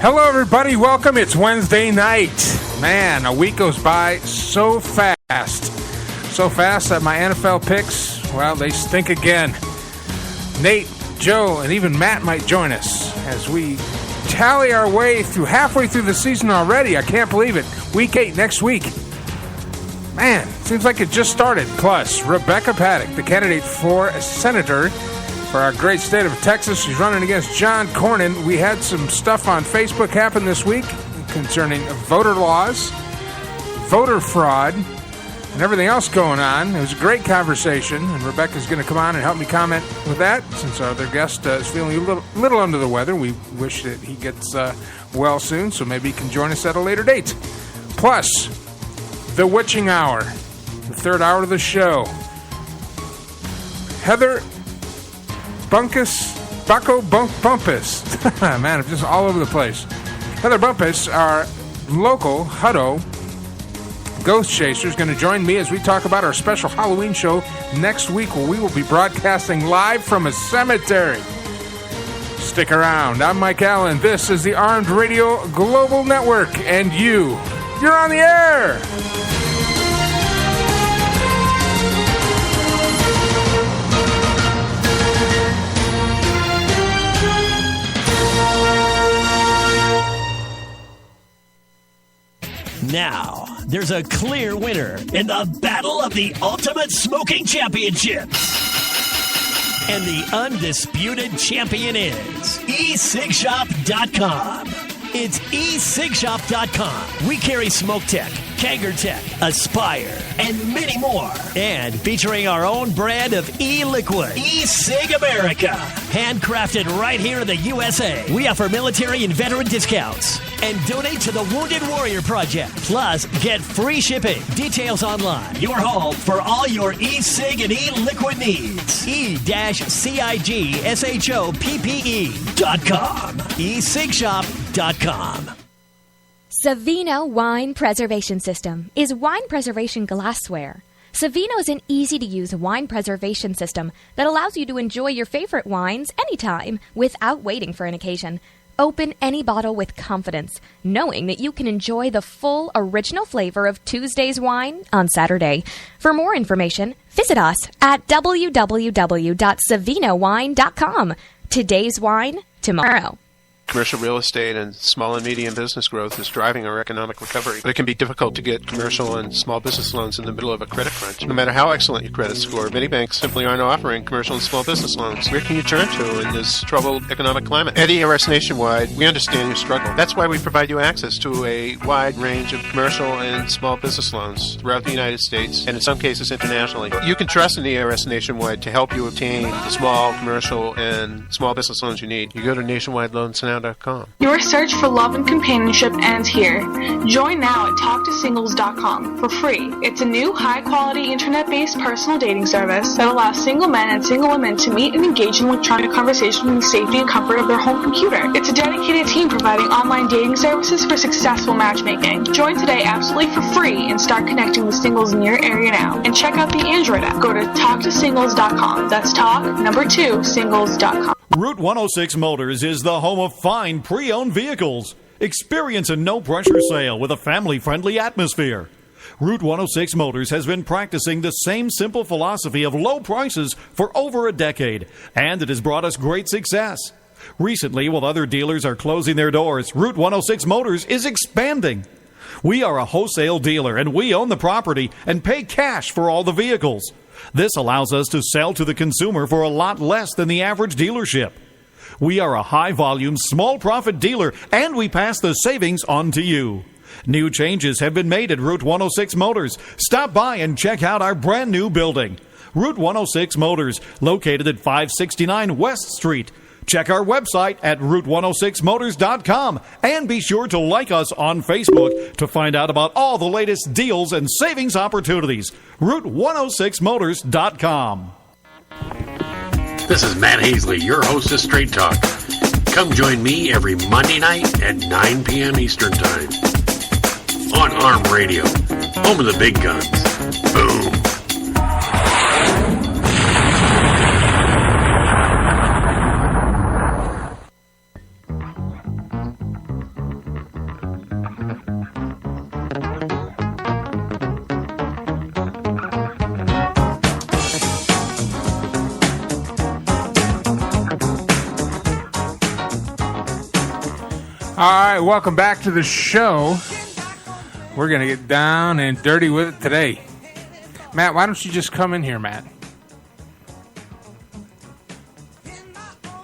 Hello, everybody. Welcome. It's Wednesday night. Man, a week goes by so fast. So fast that my NFL picks, well, they stink again. Nate, Joe, and even Matt might join us as we tally our way through halfway through the season already. I can't believe it. Week 8 next week. Man, seems like it just started. Plus, Rebecca Paddock, the candidate for a senator for our great state of Texas. She's running against John Cornyn. We had some stuff on Facebook happen this week concerning voter laws, voter fraud, and everything else going on. It was a great conversation, and Rebecca's going to come on and help me comment with that since our other guest is feeling a little under the weather. We wish that he gets well soon, so maybe he can join us at a later date. Plus, the witching hour, the third hour of the show. Heather Bumpus. Man, I'm just all over the place. Heather Bumpus, our local Hutto ghost chaser, is going to join me as we talk about our special Halloween show next week, where we will be broadcasting live from a cemetery. Stick around. I'm Mike Allen. This is the Armed Radio Global Network, and you're on the air. Now, there's a clear winner in the battle of the Ultimate Smoking Championships. And the undisputed champion is eCigShop.com. It's eCigShop.com. We carry Smoke Tech, Kager Tech, Aspire, and many more. And featuring our own brand of e-liquid, eCig America. Handcrafted right here in the USA. We offer military and veteran discounts. And donate to the Wounded Warrior Project. Plus, get free shipping. Details online. Your home for all your e-cig and e-liquid needs. e-cigShop.com. eCigShop.com. Savino Wine Preservation System is wine preservation glassware. Savino is an easy-to-use wine preservation system that allows you to enjoy your favorite wines anytime without waiting for an occasion. Open any bottle with confidence, knowing that you can enjoy the full original flavor of Tuesday's wine on Saturday. For more information, visit us at www.savinowine.com. Today's wine, tomorrow. Commercial real estate and small and medium business growth is driving our economic recovery. But it can be difficult to get commercial and small business loans in the middle of a credit crunch. No matter how excellent your credit score, many banks simply aren't offering commercial and small business loans. Where can you turn to in this troubled economic climate? At ERS Nationwide, we understand your struggle. That's why we provide you access to a wide range of commercial and small business loans throughout the United States, and in some cases internationally. You can trust in ERS Nationwide to help you obtain the small, commercial, and small business loans you need. You go to nationwideloansnow.com. Your search for love and companionship ends here. Join now at TalkToSingles.com for free. It's a new, high-quality, internet-based personal dating service that allows single men and single women to meet and engage in electronic conversation in the safety and comfort of their home computer. It's a dedicated team providing online dating services for successful matchmaking. Join today absolutely for free and start connecting with singles in your area now. And check out the Android app. Go to TalkToSingles.com. That's Singles.com. Route 106 Motors is the home of fine pre-owned vehicles. Experience a no-pressure sale with a family-friendly atmosphere. Route 106 Motors has been practicing the same simple philosophy of low prices for over a decade, and it has brought us great success. Recently, while other dealers are closing their doors, Route 106 Motors is expanding. We are a wholesale dealer, and we own the property and pay cash for all the vehicles. This allows us to sell to the consumer for a lot less than the average dealership. We are a high-volume, small-profit dealer, and we pass the savings on to you. New changes have been made at Route 106 Motors. Stop by and check out our brand-new building. Route 106 Motors, located at 569 West Street. Check our website at Route106Motors.com and be sure to like us on Facebook to find out about all the latest deals and savings opportunities. Route106Motors.com. This is Matt Hazley, your host of Straight Talk. Come join me every Monday night at 9 p.m. Eastern Time on ARM Radio, home of the big guns. Boom. right, welcome back to the show. We're going to get down and dirty with it today. Matt, why don't you just come in here, Matt?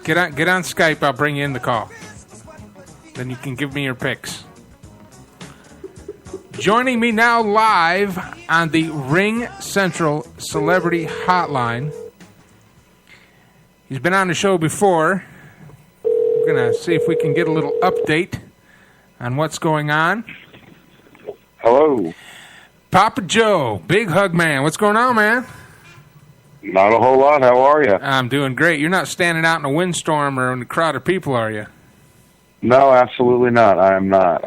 Get on Skype. I'll bring you in the call. Then you can give me your picks. Joining me now live on the Ring Central Celebrity Hotline. He's been on the show before. We're going to see if we can get a little update on what's going on. Hello. Papa Joe, Big Hug Man. What's going on, man? Not a whole lot. How are you? I'm doing great. You're not standing out in a windstorm or in a crowd of people, are you? No, absolutely not. I'm not.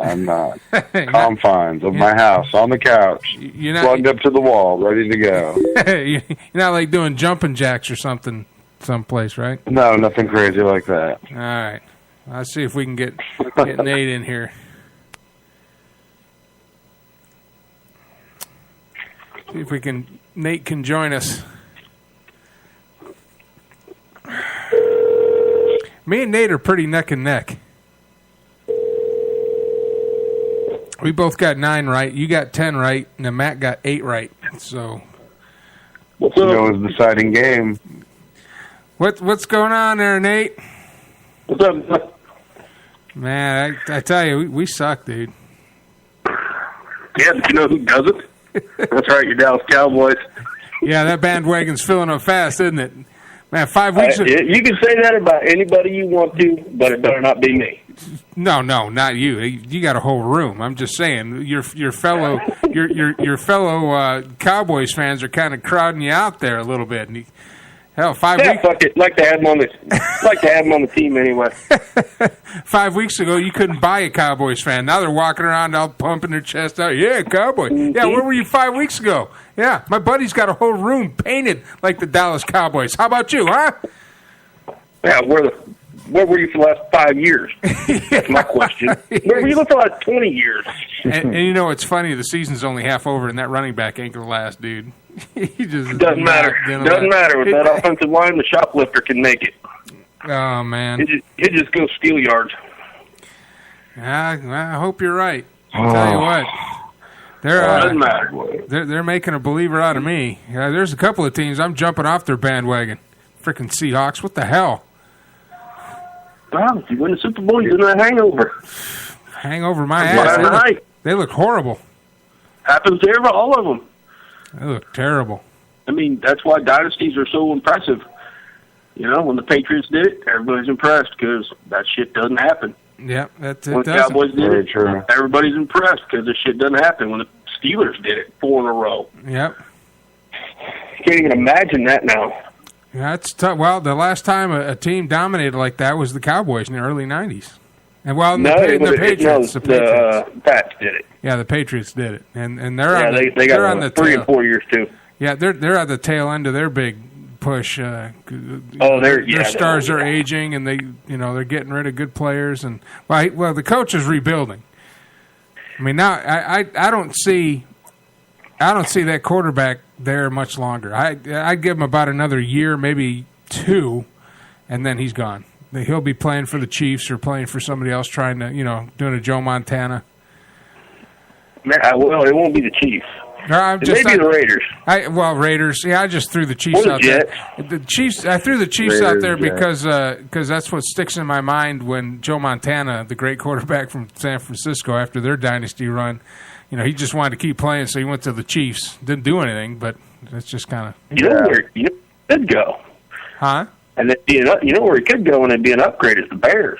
Confines of my house, on the couch, plugged up to the wall, ready to go. You're not like doing jumping jacks or something someplace, right? No, nothing crazy like that. All right. Let's see if we can get Nate in here. See if Nate can join us. Me and Nate are pretty neck and neck. We both got 9 right. You got 10 right, and then Matt got 8 right. So, what's up? It was a deciding game. What's going on there, Nate? What's up? Man, I tell you, we suck, dude. Yeah, but you know who doesn't? That's right, your Dallas Cowboys. Yeah, that bandwagon's filling up fast, isn't it? Man, 5 weeks ago. You can say that about anybody you want to, but it better not be me. No, not you. You got a whole room. I'm just saying, your fellow Cowboys fans are kind of crowding you out there a little bit. And hell, 5 weeks. Fuck it. Like to have him on the team anyway. 5 weeks ago, you couldn't buy a Cowboys fan. Now they're walking around all pumping their chest out. Yeah, Cowboy. Mm-hmm. Yeah, where were you 5 weeks ago? Yeah, my buddy's got a whole room painted like the Dallas Cowboys. How about you, huh? Yeah, where were you for the last 5 years? That's my question. Where were you for the last 20 years? And you know, it's funny, the season's only half over, and that running back ain't going to last, dude. Doesn't matter. Doesn't matter. With that offensive line, the shoplifter can make it. Oh, man. It just goes steal yards. I hope you're right. I'll tell you what. Doesn't matter. They're making a believer out of me. There's a couple of teams I'm jumping off their bandwagon. Freaking Seahawks. What the hell? Well, if you win the Super Bowl, you're in a hangover. Hangover my ass. They look horrible. Happens to all of them. They look terrible. I mean, that's why dynasties are so impressive. You know, when the Patriots did it, everybody's impressed because that shit doesn't happen. Yep, that's it. When the Cowboys did it, everybody's impressed because this shit doesn't happen. When the Steelers did it 4 in a row. Yep. You can't even imagine that now. Yeah, it's tough. Well, the last time a team dominated like that was the Cowboys in the early 90s. And the Patriots. The Pats did it. Yeah, the Patriots did it. And they got on the 3 and 4 years too. Yeah, they're at the tail end of their big push. Their stars are aging, and they're getting rid of good players. And well, the coach is rebuilding. I mean, now I don't see that quarterback there much longer. I'd give him about another year, maybe 2, and then he's gone. He'll be playing for the Chiefs or playing for somebody else, trying to doing a Joe Montana. Well, it won't be the Chiefs. Maybe the Raiders. Raiders. Yeah, I just threw the Chiefs out there. The Chiefs. I threw the Chiefs out there because that's what sticks in my mind when Joe Montana, the great quarterback from San Francisco, after their dynasty run, he just wanted to keep playing, so he went to the Chiefs. Didn't do anything, but that's just kind of. You know where he could go, huh? And you know where he could go, and it'd be an upgrade is the Bears.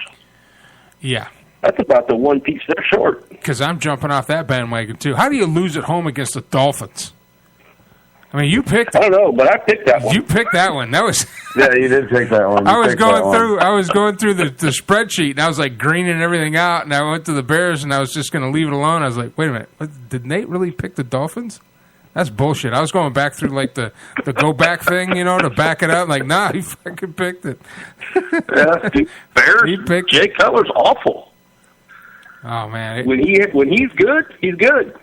Yeah. That's about the one piece they're short. Because I'm jumping off that bandwagon, too. How do you lose at home against the Dolphins? I mean, you picked it. I don't know, but I picked that one. You picked that one. That was. Yeah, you did pick that one. I was going through the spreadsheet, and I was like greening everything out, and I went to the Bears, and I was just going to leave it alone. I was like, wait a minute, did Nate really pick the Dolphins? That's bullshit. I was going back through like the go back thing, to back it up. Like, nah, he fucking picked it. Yeah, Bears. Jay Cutler's awful. Oh man! When he's good, he's good.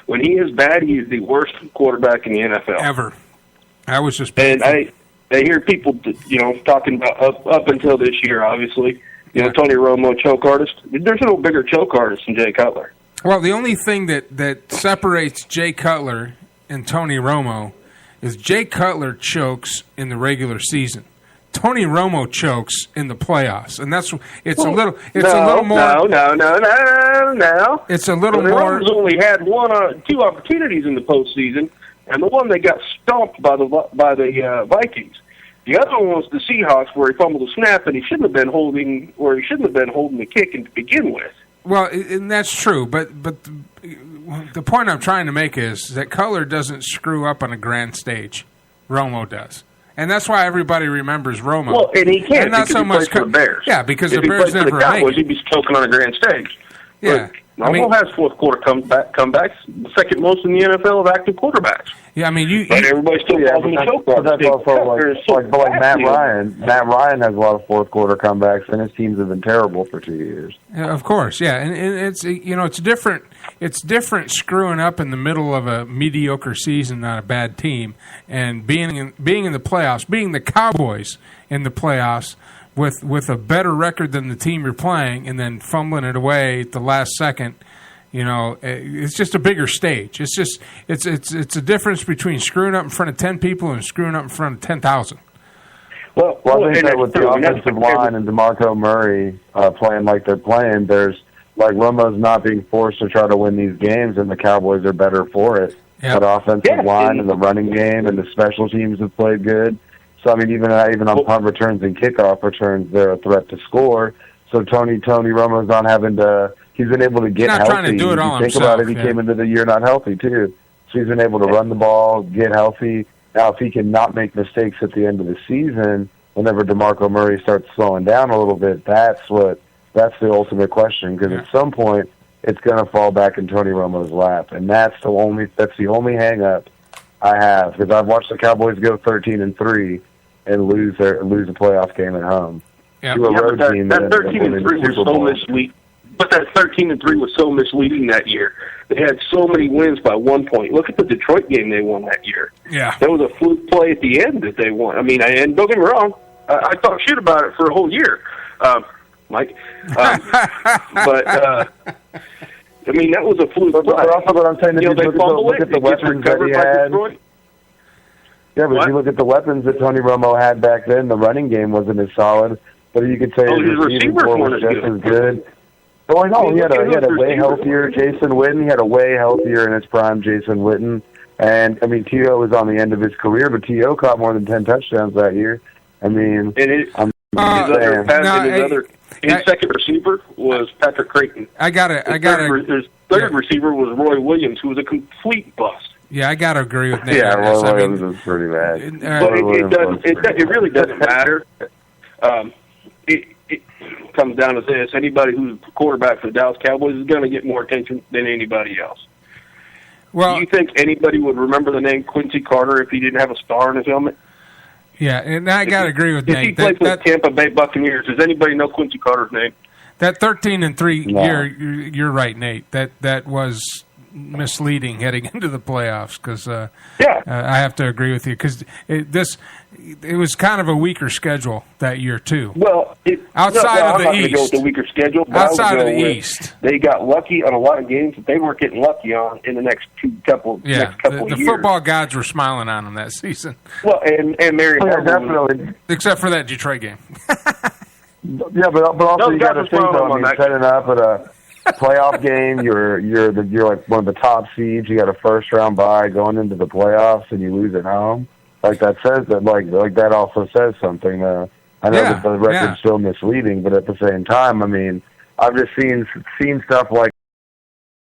When he is bad, he is the worst quarterback in the NFL ever. I was just and I hear people, talking about up until this year, obviously, Tony Romo, choke artist. There's no bigger choke artist than Jay Cutler. Well, the only thing that separates Jay Cutler and Tony Romo is Jay Cutler chokes in the regular season. Tony Romo chokes in the playoffs, and a little more. No. It's a little more. Romo's only had two opportunities in the postseason, and the one they got stomped by the Vikings. The other one was the Seahawks, where he fumbled a snap, and he shouldn't have been holding the kick to begin with. Well, and that's true, but the point I'm trying to make is that Cutler doesn't screw up on a grand stage. Romo does. And that's why everybody remembers Romo. Well, and he can't because he plays for the Bears. Yeah, because if the Bears never make it. He'd be choking on a grand stage. Yeah. But Romo has fourth quarter comebacks, the second most in the NFL of active quarterbacks. Yeah, I mean, but everybody still calls him a choke artist. That's also like Matt Ryan. Matt Ryan has a lot of fourth quarter comebacks, and his teams have been terrible for 2 years. Yeah, of course, yeah, and it's it's different. It's different screwing up in the middle of a mediocre season on a bad team, and being in the playoffs, being the Cowboys in the playoffs with a better record than the team you're playing, and then fumbling it away at the last second. It's just a bigger stage. It's a difference between screwing up in front of 10 people and screwing up in front of 10,000. Well, I think that with the offensive line and DeMarco Murray playing like they're playing, there's Romo's not being forced to try to win these games, and the Cowboys are better for it. Yep. That offensive line and the running game and the special teams have played good. So I mean, even on punt returns and kickoff returns, they're a threat to score. So Tony Romo's not having to. He's been able to get healthy. Trying to do it all think himself, about it, he came into the year not healthy too. So he's been able to run the ball, get healthy. Now, if he can not make mistakes at the end of the season, whenever DeMarco Murray starts slowing down a little bit, that's the ultimate question. Because at some point, it's going to fall back in Tony Romo's lap, and that's the only hang-up I have. Because I've watched the Cowboys go 13-3 and lose a playoff game at home. Yep. That 13-3 was so misleading. But that 13-3 was so misleading that year. They had so many wins by 1 point. Look at the Detroit game they won that year. Yeah, that was a fluke play at the end that they won. I mean, and don't get me wrong, I talked shit about it for a whole year, Mike. But I mean, that was a fluke play. But also, what I'm saying is, look at the weapons that he had. Yeah, but if you look at the weapons that Tony Romo had back then, the running game wasn't as solid. But you could say his receiving core was just as good. Oh, no, he had a way healthier Jason Witten. He had a way healthier in his prime Jason Witten. And, I mean, T.O. was on the end of his career, but T.O. caught more than 10 touchdowns that year. I mean, his second receiver was Patrick Creighton. His third receiver was Roy Williams, who was a complete bust. Yeah, I got to agree with Nate. Yeah, Roy Williams was pretty bad. But it really doesn't matter. It comes down to this. Anybody who's quarterback for the Dallas Cowboys is going to get more attention than anybody else. Well, do you think anybody would remember the name Quincy Carter if he didn't have a star in his helmet? Yeah, and I got to agree with Nate. If he played for the Tampa Bay Buccaneers, does anybody know Quincy Carter's name? That 13-3 year, you're right, Nate. That was misleading heading into the playoffs because I have to agree with you because it was kind of a weaker schedule that year too. Well, outside of the East, go with the weaker schedule. Outside of the East, they got lucky on a lot of games that they weren't getting lucky on in the next couple years. The football gods were smiling on them that season. Well, and Mary, definitely, except for that Detroit game. Yeah, but also you got to think though. I mean, setting up at a playoff game, you're like one of the top seeds. You got a first round bye going into the playoffs, and you lose at home. Like that says that, like that also says something. I know that the record's still misleading, but at the same time, I mean, I've just seen stuff like